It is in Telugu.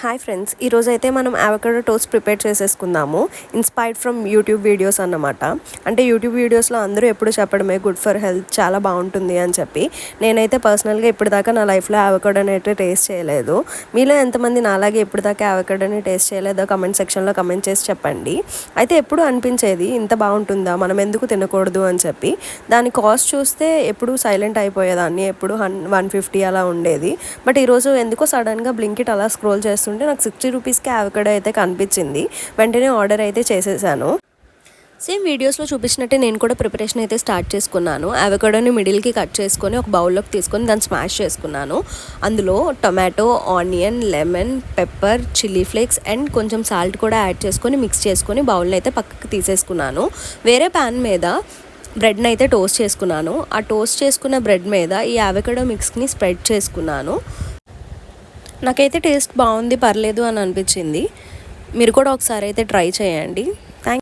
హాయ్ ఫ్రెండ్స్, ఈరోజైతే మనం అవకాడో టోస్ట్ ప్రిపేర్ చేసేసుకుందాము. ఇన్స్పైర్డ్ ఫ్రమ్ యూట్యూబ్ వీడియోస్ అన్నమాట. అంటే యూట్యూబ్ వీడియోస్లో అందరూ ఎప్పుడు చెప్పడమే గుడ్ ఫర్ హెల్త్, చాలా బాగుంటుంది అని చెప్పి. నేనైతే పర్సనల్గా ఇప్పటిదాకా నా లైఫ్లో అవకాడోని అయితే టేస్ట్ చేయలేదు. మీలో ఎంతమంది నాలాగే ఇప్పటిదాకా అవకాడోని టేస్ట్ చేయలేదో కమెంట్ సెక్షన్లో కమెంట్ చేసి చెప్పండి. అయితే ఎప్పుడు అనిపించేది ఇంత బాగుంటుందా, మనం ఎందుకు తినకూడదు అని చెప్పి. దాని కాస్ట్ చూస్తే ఎప్పుడు సైలెంట్ అయిపోయేదాన్ని, ఎప్పుడు 150 అలా ఉండేది. బట్ ఈరోజు ఎందుకో సడన్గా బ్లింకిట్ అలా స్క్రోల్ చేస్తుంటే నాకు 60 రూపీస్కి అవకాడో అయితే కనిపించింది. వెంటనే ఆర్డర్ అయితే చేసేసాను. సేమ్ వీడియోస్లో చూపించినట్టే నేను కూడా ప్రిపరేషన్ అయితే స్టార్ట్ చేసుకున్నాను. అవకాడోని మిడిల్కి కట్ చేసుకొని ఒక బౌల్లోకి తీసుకొని దాన్ని స్మాష్ చేసుకున్నాను. అందులో tomato, onion, lemon, pepper, chilli flakes and కొంచెం సాల్ట్ కూడా యాడ్ చేసుకొని మిక్స్ చేసుకొని బౌల్ని అయితే పక్కకి తీసేసుకున్నాను. వేరే ప్యాన్ మీద బ్రెడ్ని అయితే టోస్ట్ చేసుకున్నాను. ఆ టోస్ట్ చేసుకున్న బ్రెడ్ మీద ఈ అవకాడో మిక్స్ని స్ప్రెడ్ చేసుకున్నాను. నాకైతే టేస్ట్ బాగుంది, పర్లేదు అని అనిపించింది. మీరు కూడా ఒకసారి అయితే ట్రై చేయండి.